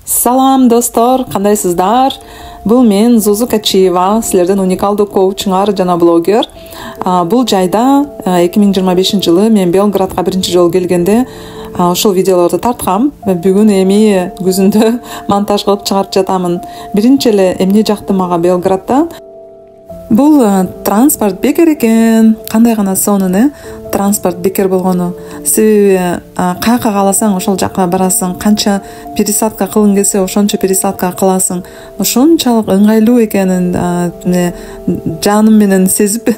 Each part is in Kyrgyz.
Салам достор, кандайсыздар? Бул мен Зузу Качиева, силердин уникалдуу коучуңар жана блогер. Бул жайда 2025 жылы мен Белградка биринчи жолу келгенде ошол видеолорду тарткам. Бүгүн эми күзүндө монтаж кылып чыгарып жатамын. Биринчи эле эмне жакты мага Белградда? Бул транспорт бекер экен. Кандай гана сонун транспорт бекер болгону. Себеби каяка кааласаң ошол жака барасың, канча пересадка кылгың келсе ошончо пересадка кыласың. Ошончолук ыңгайлуу экенин жаным менен сезип,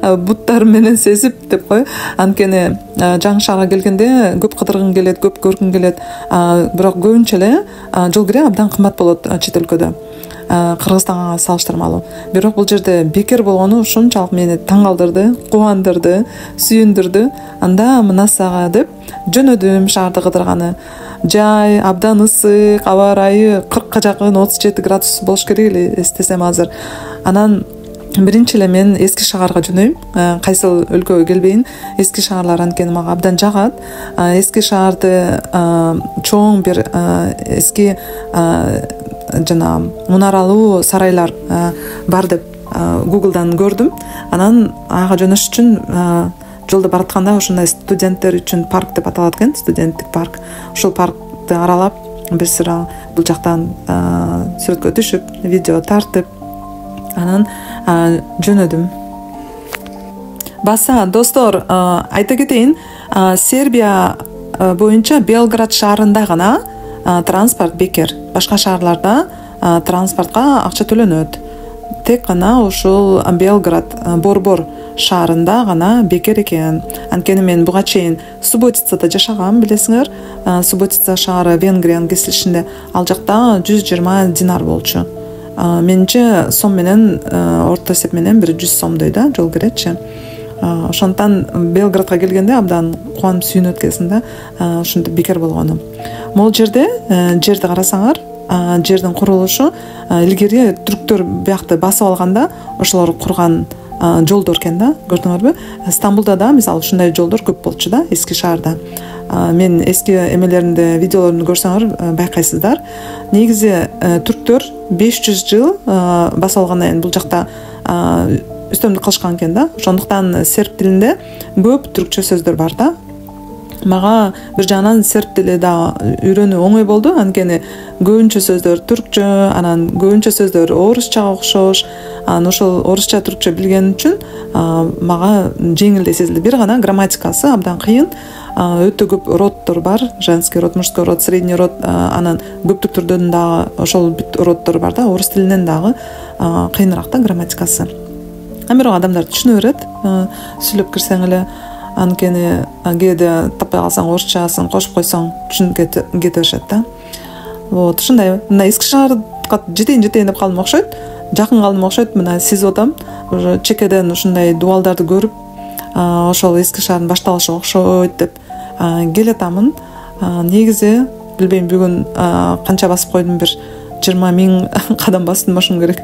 буттарым менен сезип деп кой. Анткени жаңы шаарга келгенде көп кыдыргың келет, көп көргүң келет. Бирок көбүнчө эле жол кире абдан кымбат болот чет өлкөдө. Кыргызстанга салыштырмалуу. Бирок бул жерде бекер болгону ушунчалык мени таң калтырды, кубандырды, сүйүндүрдү. Анда мына сага деп жөнөдүм шаарды кыдырганы. Жай абдан ысык, аба ырайы 40 жакын 37 градус болуш керек эле эстесем азыр. Анан биринчи эле мен эски шаарга жөнөйм. Кайсыл өлкөгө келбейин. Эски шаарлар анткени мага абдан жагат. Эски шаарды чоң бир эски жана мунаралуу сарайлар бар деп Google'дан көрдүм. Анан ага жөнөш үчүн жолдо баратканда ошондой студенттер үчүн парк деп аталат экен, студенттик парк. Ошол паркты аралап, бир sıra бул жактан сүрөткө түшүп, видео тартып, анан жөнөдүм. Баса достор, айта кетейин, Сербия боюнча Белград шаарында гана транспорт бекер. Башка шаарларда транспортко акча төлөнөт. Тек гана ушул Белград Борбор шаарында гана бекер экен. Анткени мен буга чейин Суботицада жашагам, билесиңер. Суботица шаары Венгриянын кесилишинде. Ал жакта 120 динар болчу. Менче сом менен орто эсеп менен 100 сомдой да жол киретчи. Ошондон Белградка келгенде абдан кубанып сүйүнүп өткөсүн да, ушунтип бекер болгону. Могул жерде жерди карасаңар, жердин курулушу илгери түрктөр биякты басып алганда ошолор курган жолдор экен да, көрдүңөрбү? Стамбулда да мисалы ушундай жолдор көп болчу да, эски шаарда. Мен эски эмелеринде, видеолорунду көрсөңөр байкайсыздар. Негизи түрктөр 500 жыл басып алгандан кийин бул жакта үстөмдүк кылышкан экен да. Ошондуктан серб тилинде көп түркчө сөздөр бар да. Мага бир жагынан серб тили да үйрөнүү оңой болду, анткени көбүнчө сөздөр түркчө, анан көбүнчө сөздөр орусчага окшош. Анан ошол орусча түркчө билген үчүн мага жеңилдей сезилди. Бир гана грамматикасы абдан кыйын. Өтө көп роддор бар, женский род, мужской род, средний род, анан көптүк түрдөн дагы ошол роддор бар да, орус тилинен дагы кыйыныраак да грамматикасы. Бирок адамдар түшүнө берет, сүйлөп кирсең эле, анткени кээде таппай калсаң орусчасын кошуп койсоң түшүнүп кете беришет да. Вот, ушундай. Мына эски шаарга жетейин деп калдым окшойт. Жакын калдым окшойт. Мына сезип атам. Уже чекеден ушундай дубалдарды көрүп, ошол эски шаардын башталышы окшойт деп келатамын. Негизи билбейм, бүгүн канча басып койдум, бир 20 000 кадам бастым башым керек.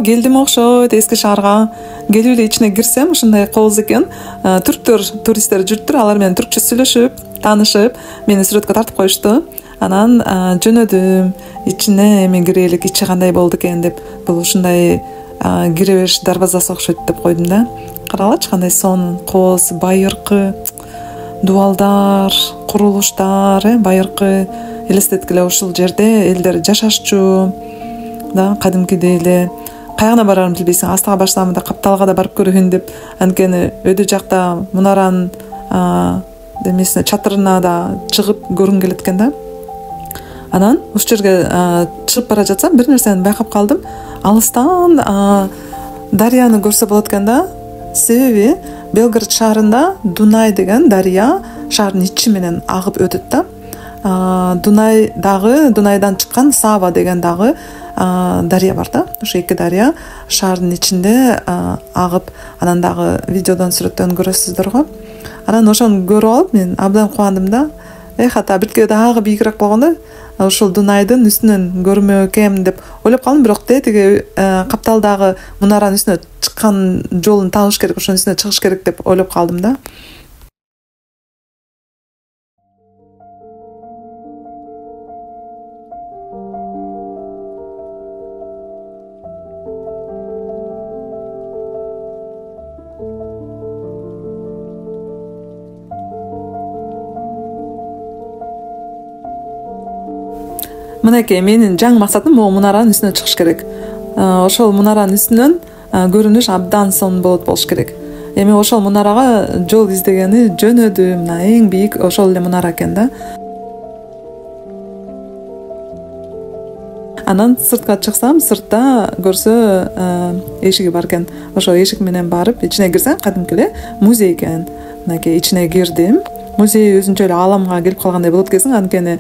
Келдим окшойт эски шаарга. Келип эле ичине кирсем, ушундай кооз экен. Түрктөр, туристтер жүрүптүр, алар менен түркчө сүйлөшүп, таанышып, мени сүрөткө тартып коюшту. Анан жөнөдүм. Ичине эми кирелик, ичи кандай болду экен деп. Бул ушундай кире бериш дарбазасы окшойт деп койдум да. Каралачы кандай сонун, кооз, байыркы дубалдар, курулуштар, байыркы элестеткиле ушул жерде элдер жашашчу да, кадимкидей эле. Кайгана барарым билбейсиң, астага барсам да Капталга да барып көрөйүн деп, анткени өйдө жакта мунаранын демесине чатырына да чыгып көргүм келет экен да. Анан ушул жерге чыгып бара жатсам бир нерсени байкап калдым. Алыстан дарыяны көрсө болот экен да. Себеби Белград шаарында Дунай деген дарыя шаардын ичи менен агып өтөт да. Дунайдан чыккан Сава деген дагы дарыя бар да. Ошо эки дарыя шаардын ичинде агып, анан дагы видеодон сүрөттөн көрөсүздөр го. Анан ошону көрүп алып мен абдан кубандым да. Ата бирке дагы бийигирээк болгондо ошол Дунайдын үстүнөн көрмөк экем деп ойлоп калдым, бирок тиги капталдагы мунаранын үстүнө чыккан жолун табыш керек, ошонун үстүнө чыгыш керек деп ойлоп калдым да. Мынакей менин жаңы максатым могу мунаранын үстүнө чыгыш керек. Ошол мунаранын үстүнөн көрүнүш абдан сонун болуш керек. Эми ошол мунарага жол издегени жөнөдү. Мына эң бийик ошол эле мунара экен да. Анан сыртка чыксам, сыртта көрсө эшиги бар экен. Ошол эшик менен барып, ичине кирсем, кадимки эле музей экен. Мынакей ичине кирдим. Музей өзүнчө эле ааламга келип калгандай болот экенсиң, анткени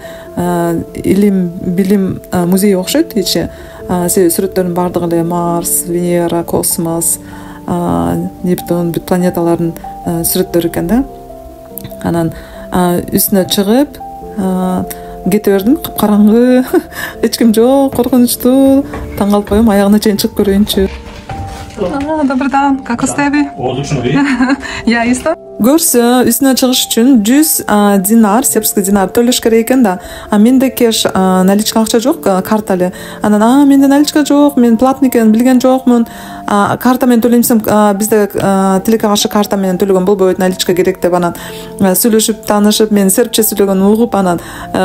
илим, билим музейи окшойт ичи. Сүрөттөрдүн бардыгы эле Марс, Венера, космос, Нептун, бүт планеталардын сүрөттөрү экен да. Анан үстүнө чыгып кете бердим, капкараңгы, эч ким жок, коркунучтуу. Таң калып коем, аягына чейин чыгып көрөйүнчү. Добрый день, как успехи? Я исто. Көрсө үстүнө чыгыш үчүн 100 динар, сербский динар төлөш керек экен да. Менде кеш наличка акча жок, карта эле. Анан менде наличка жок, мен платный экенин билген жокмун. Карта менен төлөйм, бизде тилекке каршы карта менен төлөгөн болбойт, наличка керек деп. Анан сүйлөшүп, таанышып, мен сербче сүйлөгөнүн угуп, анан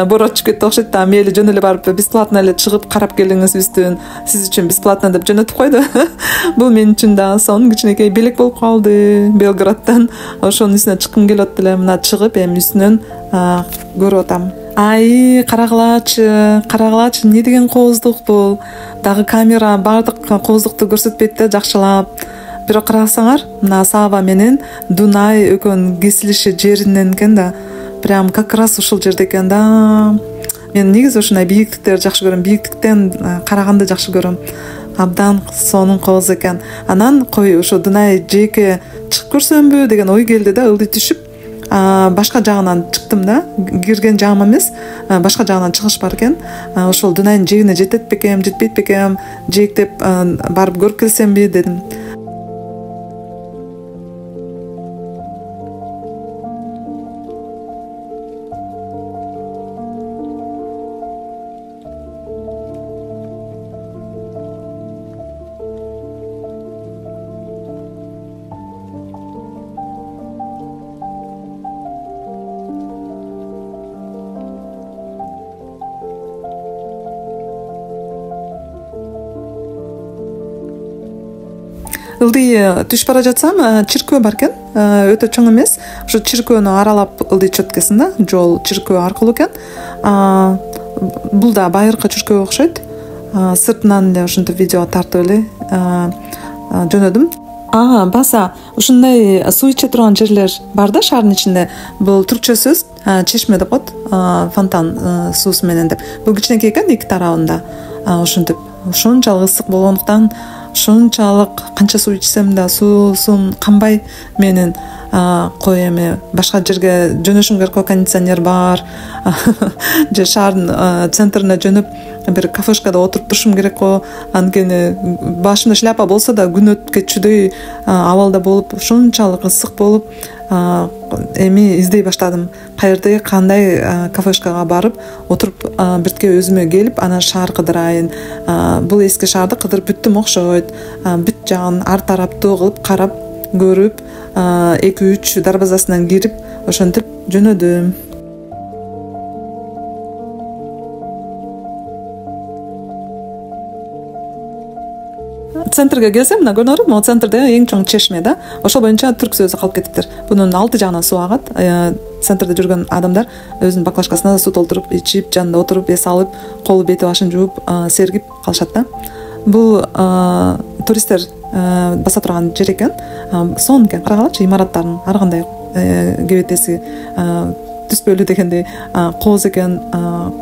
борот чыгып кетти окшойт да. Мейли жөн эле барып бесплатно эле чыгып карап келиңиз үстүн, сиз үчүн бесплатно деп жөнөтүп койду. Бул мен үчүн да сонун кичинекей белек болуп калды. Белградтан ошонун үстүнө чыккым келип атты эле. Мына чыгып, эми үстүнөн көрүп атам. Ай, карагылачы, не деген кооздук бул. Дагы камера бардык кооздукту көрсөтпөйт да жакшылап. Бирок карасаңар, мына Сава менен Дунай экөөнүн кесилиши жеринен экен да. Прям как раз ушул жерде экен да. Мен негизи ушундай бийиктиктерди жакшы көрөм. Бийиктиктен караганды жакшы көрөм. Абдан сонун кооз экен. Анан кой ошо Дунай жеке чыгып көрсөмбү деген ой келди да, ылдый түшүп. Башка жагынан чыктым да, кирген жагым эмес, башка жагынан чыгыш бар экен. Ошол Дунайдын жээгине жетет бекем, жетпейт бекем, жээктеп барып көрүп келсемби дедим. Ылдый түшүп бара жатсам, чиркөө бар экен, өтө чоң эмес. Ошо чиркөөнү аралап ылдый чыгып кетсин да, жол чиркөө аркылуу экен. Бул да байыркы чиркөө окшойт. Сыртынан эле ошентип видео тартып эле жөнөдүм. Баса ушундай суу иче турган жерлер бар да шаардын ичинде. Бул түркчө сөз чешме деп коет, фонтан суусу менен деп. Бул кичинекей экен, эки тарабында. Ошентип ушунчалык ысык болгондуктан, ушунчалык канча суу ичсем да суусун канбай менин кой эми башка жерге жөнөшүм керек, кондиционер бар. Же шаардын центрине жөнөп бир кафешкада отуруп турушум керек го. Анткени башымда шляпа болсо да күн өтүп кетчүдөй абалда болуп, ушунчалык ысык болуп, эми издей баштадым. Каерде кандай кафешкага барып отуруп биртке өзүмө келип, анан шаар кыдырайын. Бул эски шаарды кыдырып бүттүм окшойт. Бүт жагын ар тараптуу кылып карап көрүп, 2-3 дарбазасынан кирип, ошентип жөнөдүм. Центрге келсем, мына көрүнөрбү, могу центрде эң чоң чешме да. Ошол боюнча түрк сөзү калып кетиптир. Бунун 6 жагынан суу агат. Центрде жүргөн адамдар өзүнүн баклажкасына суу толтуруп, ичип, жанында отуруп, эс алып, колу бети башын жууп, сергип калышат да. Бул туристтер баса турган жер экен. Сонун экен, карагалачы имараттардын ар кандай кебетеси түспөлүү дегендей кооз экен,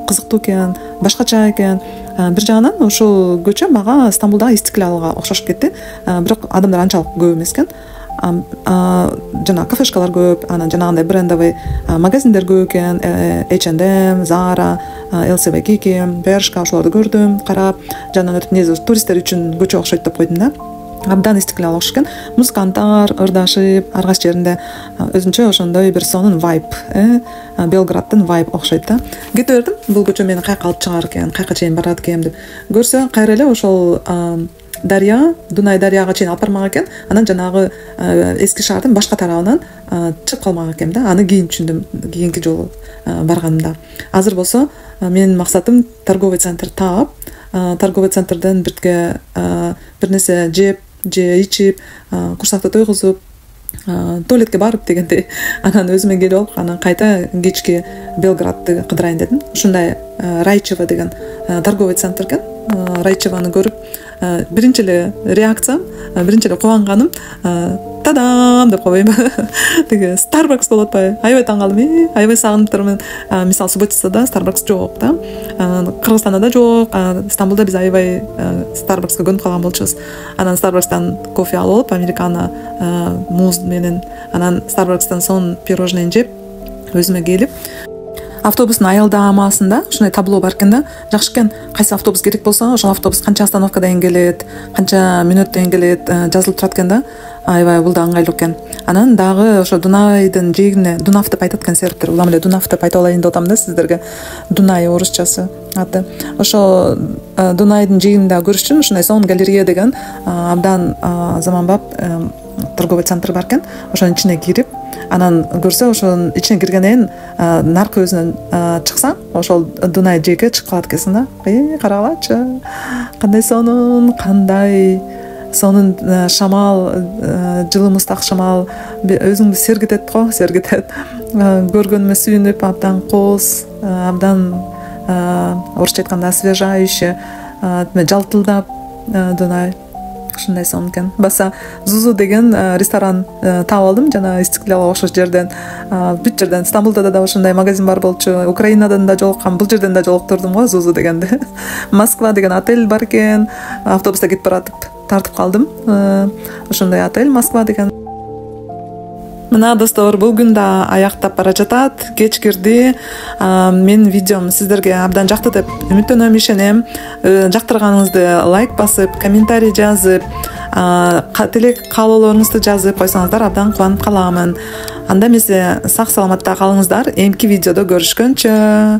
кызыктуу экен, башкача экен. Бир жагынан ушул көчө мага Стамбулдагы Истиклалга окшошуп кетти. Бирок адамдар анчалык көп эмес экен. Жана кафешкалар көп, анан жанагындай брендовый магазиндер көп экен. H&M, Zara, LCB Kiki, Bershka ошолорду көрдүм, карап, жанынан өтүп негизи туристтер үчүн көчө окшойт деп койдум да. Абдан Истиклал окшош экен. Музыканттар ырдашып, ар кайсы жеринде өзүнчө ошондой бир сонун вайб, Белграддын вайб окшойт да. Кете бердим, бул көчө мени каяка алып чыгар экен, каяка чейин барат экен деп. Көрсө, кайра эле ошол дарыя, Дунай дарыяга чейин алып бармак экен. Анан жанагы эски шаардын башка тарабынан чыгып калмак экен да. Аны кийин түшүндүм, кийинки жолу барганымда. Азыр болсо менин максатым торговый центр таап, торговый центрден бирге бир нерсе жеп, же ичип, курсакты тойгузуп, туалетке барып дегендей, анан өзүмө келип алып, анан кайта кечки Белградты кыдырайын дедим. Ушундай Райчево деген торговый центр экен. Райчевону көрүп, биринчи эле реакциям, биринчи эле кубанганым тадам деп койбойм. Тиги Starbucks болуп атпайбы? Аябай таң калдым. Аябай сагынып турмун. Мисалы Субботицада Starbucks жок да. Кыргызстанда да жок. Стамбулда биз аябай Starbucksка көнүп калган болчубуз. Анан Starbucks'тан кофе алып алып, американо муз менен, анан Starbucks'тан сонун пирожный жеп, өзүмө келип, автобустун аялдамасында ушундай табло бар экен да. Жакшы экен, кайсы автобус керек болсо, ошол автобус канча остановкадан келет, канча мүнөттөн келет жазылып турат экен да. Аябай бул да ыңгайлуу экен. Анан дагы ошо Дунайдын жээгине Дунав деп айтат экен сервиптер. Улам эле Дунав деп айта алайын деп атам да сиздерге. Дунай орусчасы аты. Ошо Дунайдын жээгин да көрүш үчүн ушундай сонун галерея деген абдан заманбап торговый центр бар экен. Ошонун ичине кирип, анан көрсө ошонун ичине киргенден кийин наркы өзүнөн чыксаң, ошол Дунай жээкке чыгып калат экенсиң да. Карагылачы, кандай сонун шамал, жылы мустак шамал өзүңдү сергитет го, сергитет. Көргөнүмө сүйүнүп, абдан кооз, абдан орусча айтканда освежающий, жалтылдап Дунай. Ушундай сонун экен. Баса Зузу деген ресторан таап алдым, жана Истиклалга окшош жерден. Бүт жерден, Стамбулда да ушундай магазин бар болчу, Украинадан да жолуккан, бул жерден да жолуктурдум го Зузу дегенди. Москва деген отель бар экен, автобуста кетип баратып тартып калдым. Ошондой отель Москва деген. Мына достор, бул күн да аяктап бара жатат, кеч кирди. Менин видеом сиздерге абдан жакты деп үмүттөнөм, ишенем. Жактырганыңызды лайк басып, комментарий жазып, тилек каалоолоруңузду жазып койсоңуздар абдан кубанып каламын. Анда эмесе сак саламатта калыңыздар. Эмки видеодо көрүшкөнчө.